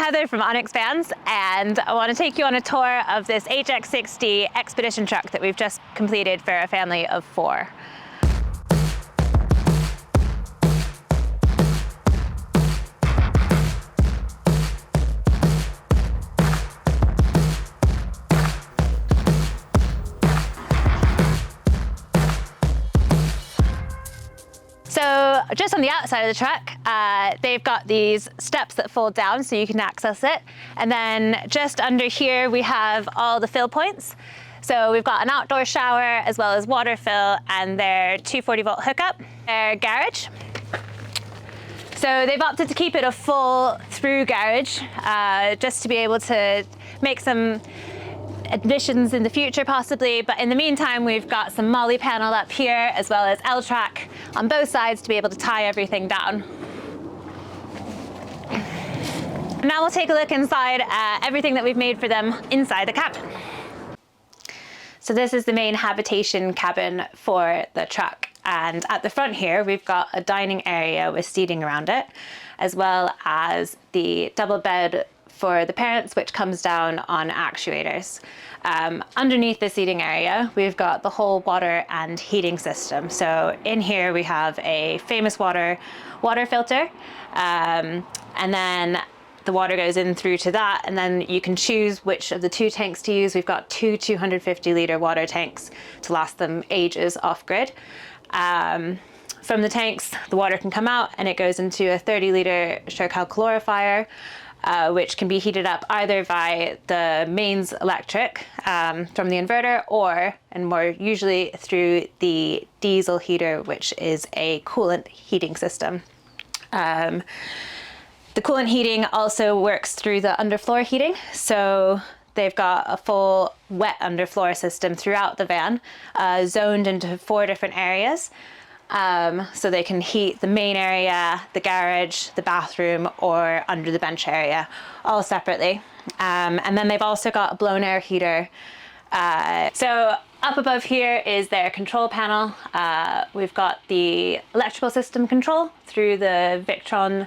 Heather from Onyx Vans, and I want to take you on a tour of this HX60 expedition truck that we've just completed for a family of 4. So just on the outside of the truck, they've got these steps that fold down so you can access it. And then just under here, we have all the fill points. So we've got an outdoor shower as well as water fill and their 240-volt hookup, their garage. So they've opted to keep it a full through garage, just to be able to make some additions in the future possibly, but in the meantime we've got some molly panel up here as well as L-track on both sides to be able to tie everything down. Now we'll take a look inside everything that we've made for them inside the cabin. So this is the main habitation cabin for the truck, and at the front here we've got a dining area with seating around it, as well as the double bed for the parents, which comes down on actuators. Underneath the seating area, we've got the whole water and heating system. So in here we have a famous water filter, and then the water goes in through to that, and then you can choose which of the 2 tanks to use. We've got 2 250-litre water tanks to last them ages off-grid. From the tanks, the water can come out and it goes into a 30-litre Shurkel calorifier, which can be heated up either by the mains electric from the inverter, or, and more usually, through the diesel heater, which is a coolant heating system. The coolant heating also works through the underfloor heating, so they've got a full wet underfloor system throughout the van, zoned into 4 different areas. So they can heat the main area, the garage, the bathroom, or under the bench area, all separately. And then they've also got a blown air heater. So up above here is their control panel. We've got the electrical system control through the Victron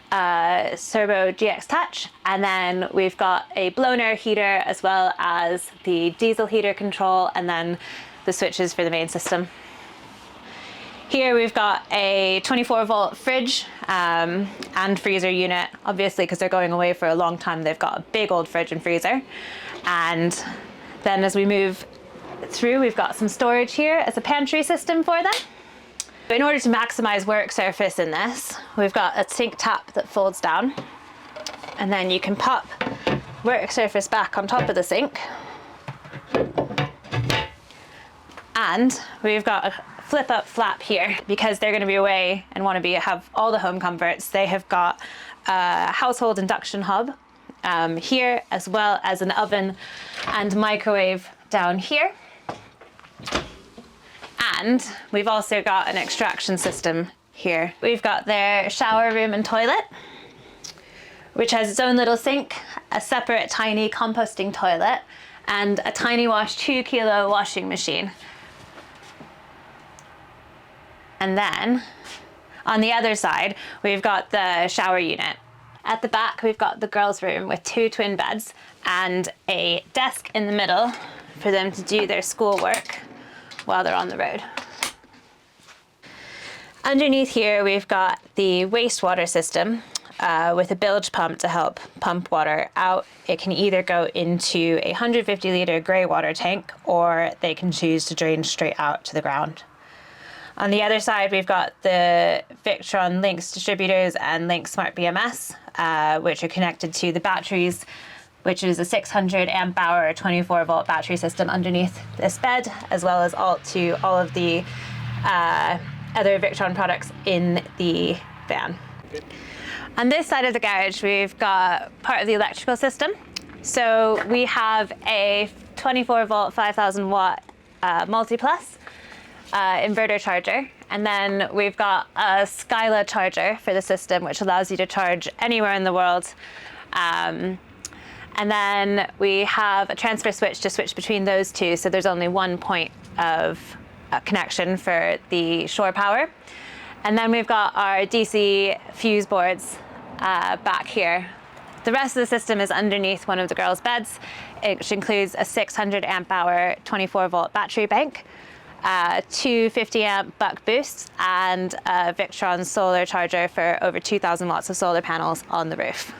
Servo GX Touch, and then we've got a blown air heater as well as the diesel heater control, and then the switches for the main system. Here we've got a 24-volt fridge and freezer unit. Obviously, because they're going away for a long time, they've got a big old fridge and freezer. And then as we move through, we've got some storage here as a pantry system for them. In order to maximize work surface in this, we've got a sink tap that folds down, and then you can pop work surface back on top of the sink. And we've got a flip up flap here because they're going to be away and want to have all the home comforts. They have got a household induction hob here, as well as an oven and microwave down here. And we've also got an extraction system here. We've got their shower room and toilet, which has its own little sink, a separate tiny composting toilet, and a tiny 2-kilo washing machine. And then on the other side, we've got the shower unit. At the back, we've got the girls' room with 2 twin beds and a desk in the middle for them to do their schoolwork while they're on the road. Underneath here, we've got the wastewater system with a bilge pump to help pump water out. It can either go into a 150-litre grey water tank, or they can choose to drain straight out to the ground. On the other side, we've got the Victron Lynx distributors and Lynx Smart BMS, which are connected to the batteries, which is a 600 amp hour 24-volt battery system underneath this bed, as well as to all of the other Victron products in the van. On this side of the garage, we've got part of the electrical system. So we have a 24-volt 5,000 watt multi-plus inverter charger, and then we've got a Skyla charger for the system, which allows you to charge anywhere in the world. And then we have a transfer switch to switch between those two, so there's only one point of connection for the shore power. And then we've got our DC fuse boards back here The rest of the system is underneath one of the girls' beds, which includes a 600 amp hour 24 volt battery bank, two 50 amp buck boosts, and a Victron solar charger for over 2,000 watts of solar panels on the roof.